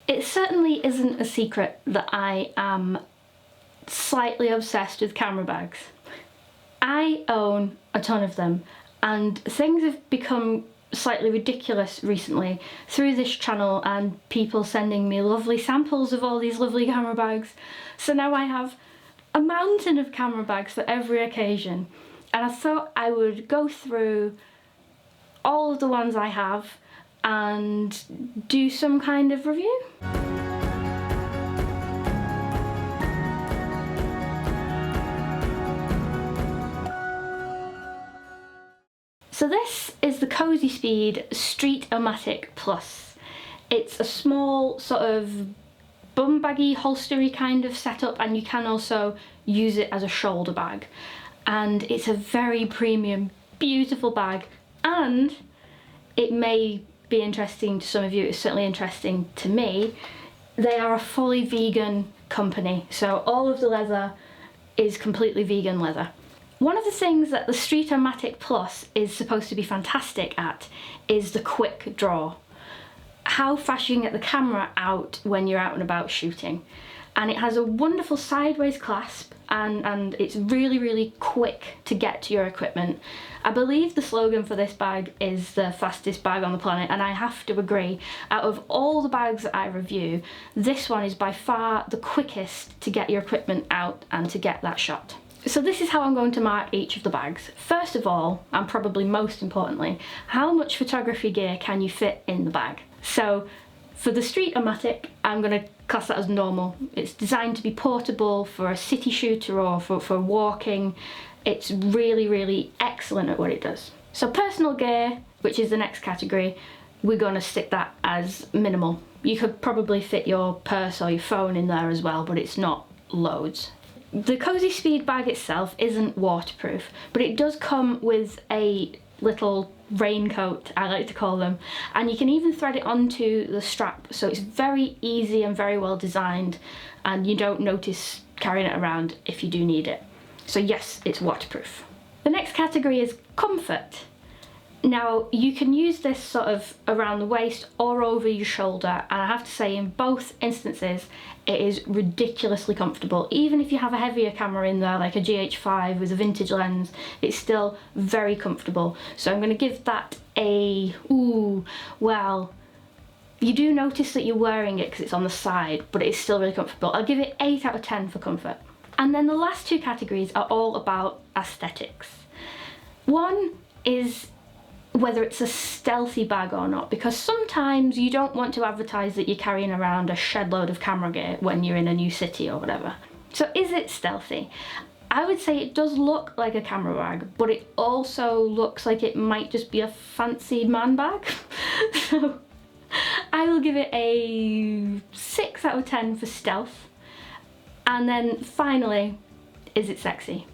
It certainly isn't a secret that I am slightly obsessed with camera bags. I own a ton of them, and things have become slightly ridiculous recently through this channel and people sending me lovely samples of all these lovely camera bags. So now I have a mountain of camera bags for every occasion, and I thought I would go through all of the ones I have and do some kind of review. So this is the Cosyspeed Streetomatic Plus. It's a small sort of bum baggy, holstery kind of setup, and you can also use it as a shoulder bag. And it's a very premium, beautiful bag, and it may be interesting to some of you, it's certainly interesting to me. They are a fully vegan company, so all of the leather is completely vegan leather. One of the things that the Streetomatic Plus is supposed to be fantastic at is the quick draw. How fast you can get the camera out when you're out and about shooting. And it has a wonderful sideways clasp, and it's really, really quick to get to your equipment. I believe the slogan for this bag is the fastest bag on the planet, and I have to agree. Out of all the bags that I review, this one is by far the quickest to get your equipment out and to get that shot. So this is how I'm going to mark each of the bags. First of all, and probably most importantly, how much photography gear can you fit in the bag? So for the Streetomatic, I'm going to class that as normal. It's designed to be portable for a city shooter or for walking. It's really, really excellent at what it does. So personal gear, which is the next category, we're going to stick that as minimal. You could probably fit your purse or your phone in there as well, but it's not loads. The Cosyspeed bag itself isn't waterproof, but it does come with a little raincoat, I like to call them, and you can even thread it onto the strap, so it's very easy and very well designed, and you don't notice carrying it around if you do need it. So yes, it's waterproof. The next category is comfort. Now, you can use this sort of around the waist or over your shoulder, and I have to say in both instances it is ridiculously comfortable. Even if you have a heavier camera in there, like a GH5 with a vintage lens, it's still very comfortable. So I'm going to give that a, ooh, well, you do notice that you're wearing it because it's on the side, but it's still really comfortable. I'll give it 8 out of 10 for comfort. And then the last two categories are all about aesthetics. One is whether it's a stealthy bag or not, because sometimes you don't want to advertise that you're carrying around a shed load of camera gear when you're in a new city or whatever. So is it stealthy? I would say it does look like a camera bag, but it also looks like it might just be a fancy man bag. So I will give it a 6 out of 10 for stealth. And then finally, is it sexy?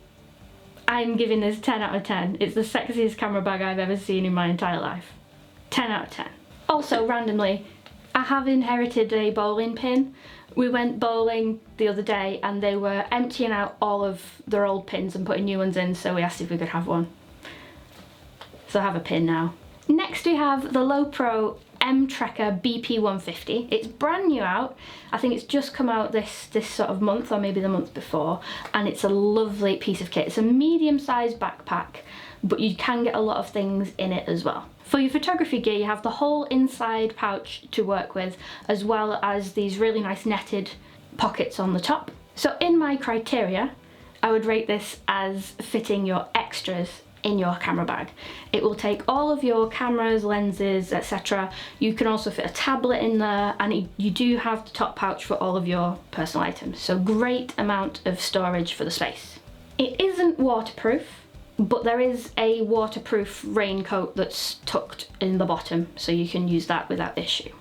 I'm giving this 10 out of 10. It's the sexiest camera bag I've ever seen in my entire life. 10 out of 10. Also, randomly, I have inherited a bowling pin. We went bowling the other day and they were emptying out all of their old pins and putting new ones in, so we asked if we could have one. So I have a pin now. Next we have the Lowepro M-Trekker BP150. It's brand new out. I think it's just come out this sort of month, or maybe the month before, and it's a lovely piece of kit. It's a medium-sized backpack, but you can get a lot of things in it as well. For your photography gear, you have the whole inside pouch to work with, as well as these really nice netted pockets on the top. So in my criteria, I would rate this as fitting your extras in your camera bag. It will take all of your cameras, lenses, etc. You can also fit a tablet in there, and you do have the top pouch for all of your personal items. So great amount of storage for the space. It isn't waterproof, but there is a waterproof raincoat that's tucked in the bottom, so you can use that without issue.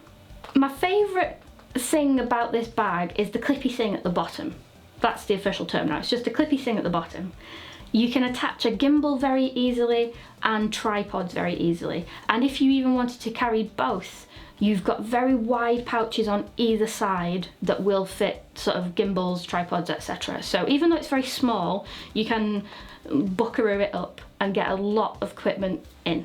My favourite thing about this bag is the clippy thing at the bottom. That's the official term now, it's just a clippy thing at the bottom. You can attach a gimbal very easily and tripods very easily. And if you even wanted to carry both, you've got very wide pouches on either side that will fit sort of gimbals, tripods, etc. So even though it's very small, you can buckaroo it up and get a lot of equipment in.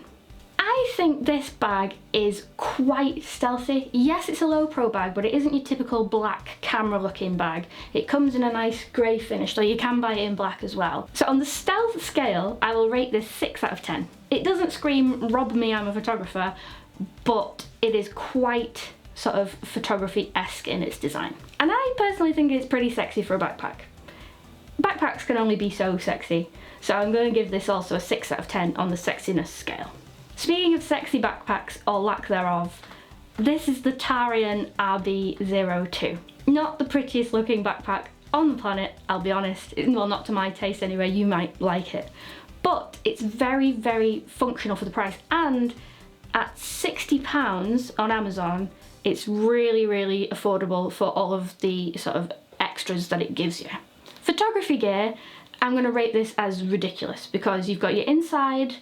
I I think this bag is quite stealthy. Yes, it's a Lowepro bag, but it isn't your typical black camera looking bag. It comes in a nice grey finish, so you can buy it in black as well. So on the stealth scale, I will rate this 6 out of 10. It doesn't scream, rob me, I'm a photographer, but it is quite sort of photography-esque in its design. And I personally think it's pretty sexy for a backpack. Backpacks can only be so sexy, so I'm going to give this also a 6 out of 10 on the sexiness scale. Speaking of sexy backpacks, or lack thereof, this is the Tarion RB-02. Not the prettiest looking backpack on the planet, I'll be honest. Well, not to my taste anyway, you might like it. But it's very, very functional for the price, and at £60 on Amazon, it's really, really affordable for all of the sort of extras that it gives you. Photography gear, I'm going to rate this as ridiculous because you've got your inside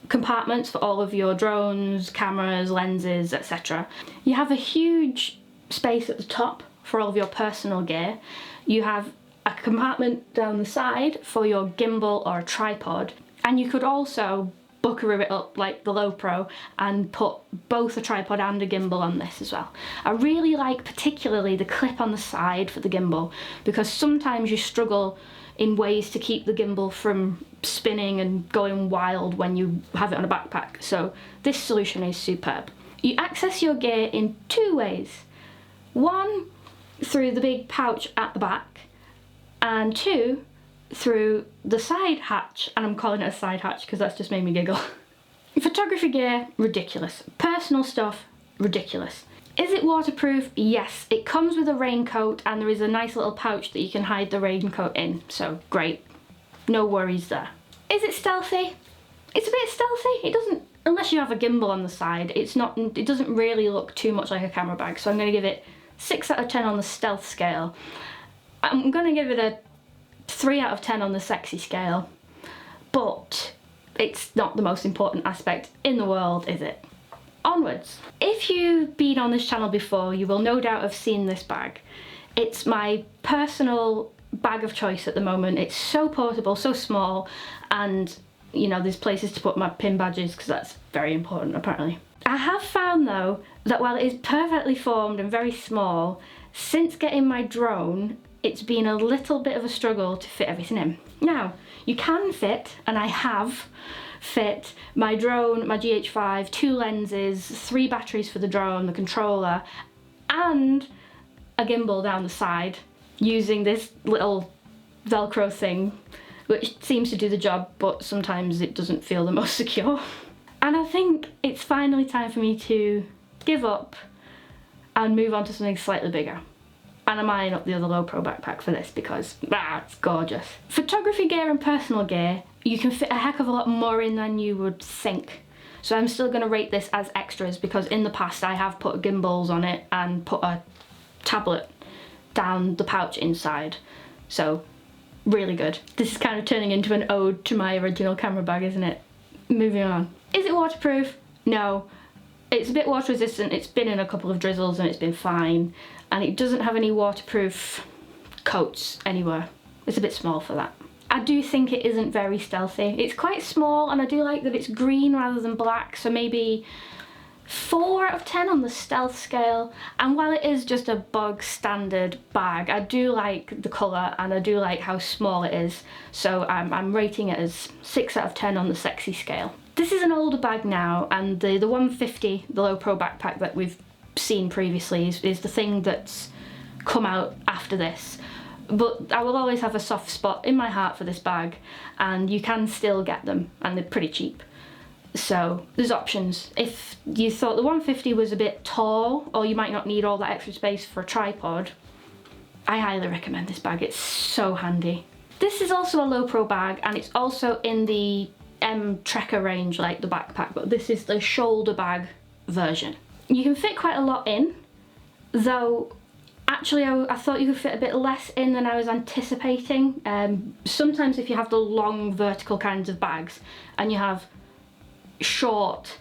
compartments for all of your drones, cameras, lenses, etc. You have a huge space at the top for all of your personal gear. You have a compartment down the side for your gimbal or a tripod, and you could also buckaroo it up like the Lowepro and put both a tripod and a gimbal on this as well. I really like particularly the clip on the side for the gimbal, because sometimes you struggle in ways to keep the gimbal from spinning and going wild when you have it on a backpack, so this solution is superb. You access your gear in 2 ways. 1, through the big pouch at the back, and 2, through the side hatch, and I'm calling it a side hatch because that's just made me giggle. Photography gear, ridiculous. Personal stuff, ridiculous. Is it waterproof? Yes. It comes with a raincoat and there is a nice little pouch that you can hide the raincoat in, so great. No worries there. Is it stealthy? It's a bit stealthy. It doesn't, unless you have a gimbal on the side, it doesn't really look too much like a camera bag, so I'm going to give it 6 out of 10 on the stealth scale. I'm going to give it a 3 out of 10 on the sexy scale, but it's not the most important aspect in the world, is it? Onwards. If you've been on this channel before, you will no doubt have seen this bag. It's my personal bag of choice at the moment. It's so portable, so small, and you know, there's places to put my pin badges because that's very important apparently. I have found though that while it is perfectly formed and very small, since getting my drone, it's been a little bit of a struggle to fit everything in. Now, you can fit, and I have fit, my drone, my GH5, 2 lenses, 3 batteries for the drone, the controller, and a gimbal down the side using this little Velcro thing, which seems to do the job, but sometimes it doesn't feel the most secure. And I think it's finally time for me to give up and move on to something slightly bigger. And I'm eyeing up the other Lowepro backpack for this because, it's gorgeous. Photography gear and personal gear, you can fit a heck of a lot more in than you would think. So I'm still going to rate this as extras because in the past I have put gimbals on it and put a tablet down the pouch inside. So, really good. This is kind of turning into an ode to my original camera bag, isn't it? Moving on. Is it waterproof? No. It's a bit water resistant, it's been in a couple of drizzles and it's been fine. And it doesn't have any waterproof coats anywhere. It's a bit small for that. I do think it isn't very stealthy. It's quite small and I do like that it's green rather than black, so maybe 4 out of 10 on the stealth scale. And while it is just a bog standard bag, I do like the colour and I do like how small it is, so I'm rating it as 6 out of 10 on the sexy scale. This is an older bag now, and the 150, the Lowepro backpack that we've seen previously is the thing that's come out after this. But I will always have a soft spot in my heart for this bag, and you can still get them and they're pretty cheap. So there's options. If you thought the 150 was a bit tall or you might not need all that extra space for a tripod, I highly recommend this bag. It's so handy. This is also a Lowepro bag and it's also in the Trekker range like the backpack, but this is the shoulder bag version. You can fit quite a lot in, though actually I thought you could fit a bit less in than I was anticipating. Sometimes if you have the long vertical kinds of bags and you have short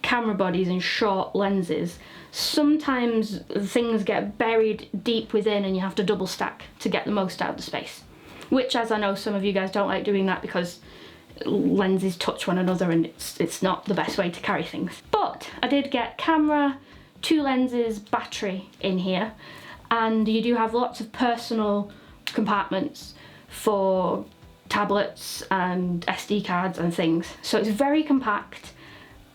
camera bodies and short lenses, sometimes things get buried deep within and you have to double stack to get the most out of the space. Which, as I know some of you guys don't like doing that because lenses touch one another and it's not the best way to carry things. But I did get camera, 2 lenses, battery in here, and you do have lots of personal compartments for tablets and SD cards and things. So it's very compact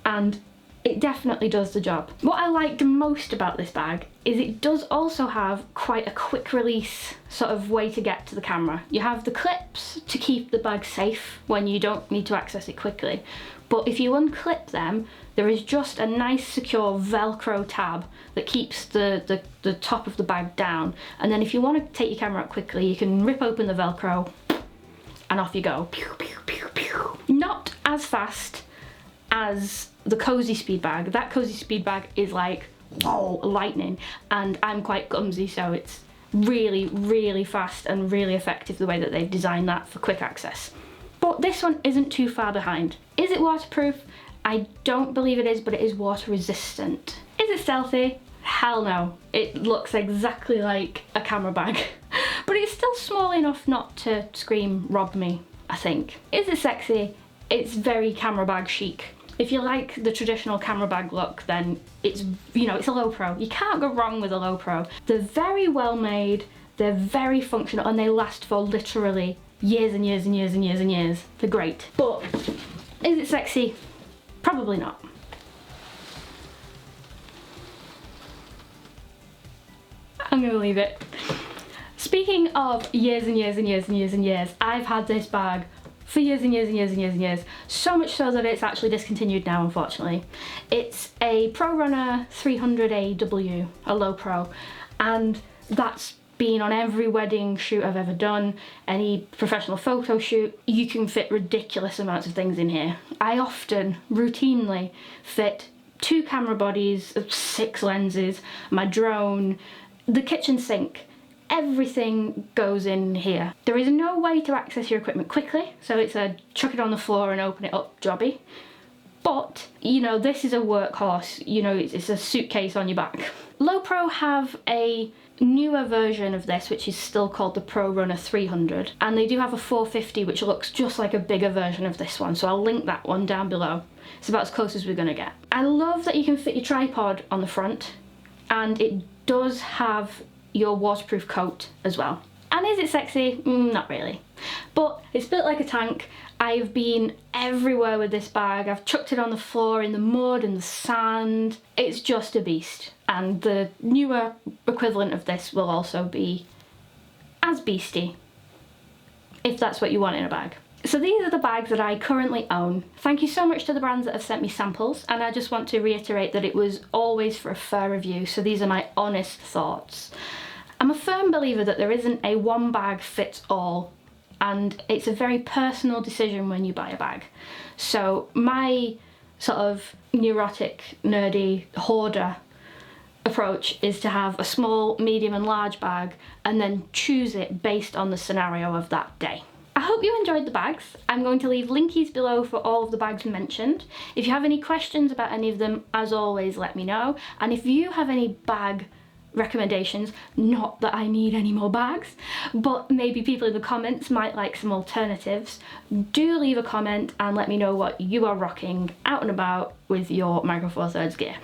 and it definitely does the job. What I liked most about this bag is it does also have quite a quick release sort of way to get to the camera. You have the clips to keep the bag safe when you don't need to access it quickly, but if you unclip them, there is just a nice secure Velcro tab that keeps the top of the bag down, and then if you want to take your camera out quickly, you can rip open the Velcro and off you go. Pew, pew, pew, pew. Not as fast as the Cosyspeed bag. That Cosyspeed bag is like, whoa, lightning, and I'm quite clumsy, so it's really, really fast and really effective the way that they've designed that for quick access. But this one isn't too far behind. Is it waterproof? I don't believe it is, but it is water resistant. Is it stealthy? Hell no. It looks exactly like a camera bag, but it's still small enough not to scream, rob me, I think. Is it sexy? It's very camera bag chic. If you like the traditional camera bag look, then it's, you know, it's a Lowepro. You can't go wrong with a Lowepro. They're very well made, they're very functional, and they last for literally years and years and years and years and years. They're great. But is it sexy? Probably not. I'm gonna leave it. Speaking of years and years and years and years and years, I've had this bag for years and years and years and years and years. So much so that it's actually discontinued now, unfortunately. It's a Pro Runner 300AW, a Lowepro, and that's been on every wedding shoot I've ever done, any professional photo shoot. You can fit ridiculous amounts of things in here. I often, routinely, fit 2 camera bodies, 6 lenses, my drone, the kitchen sink. Everything goes in here. There is no way to access your equipment quickly, so it's a chuck it on the floor and open it up jobby. But, you know, this is a workhorse, you know, it's a suitcase on your back. Lowepro have a newer version of this, which is still called the Pro Runner 300, and they do have a 450 which looks just like a bigger version of this one, so I'll link that one down below. It's about as close as we're gonna get. I love that you can fit your tripod on the front, and it does have your waterproof coat as well. And is it sexy? Not really. But it's built like a tank. I've been everywhere with this bag. I've chucked it on the floor in the mud and the sand. It's just a beast. And the newer equivalent of this will also be as beastie, if that's what you want in a bag. So these are the bags that I currently own. Thank you so much to the brands that have sent me samples, and I just want to reiterate that it was always for a fair review, so these are my honest thoughts. I'm a firm believer that there isn't a one bag fits all, and it's a very personal decision when you buy a bag. So my sort of neurotic, nerdy, hoarder approach is to have a small, medium and large bag and then choose it based on the scenario of that day. I hope you enjoyed the bags. I'm going to leave linkies below for all of the bags mentioned. If you have any questions about any of them, as always, let me know. And if you have any bag recommendations, not that I need any more bags, but maybe people in the comments might like some alternatives, do leave a comment and let me know what you are rocking out and about with your Micro Four Thirds gear.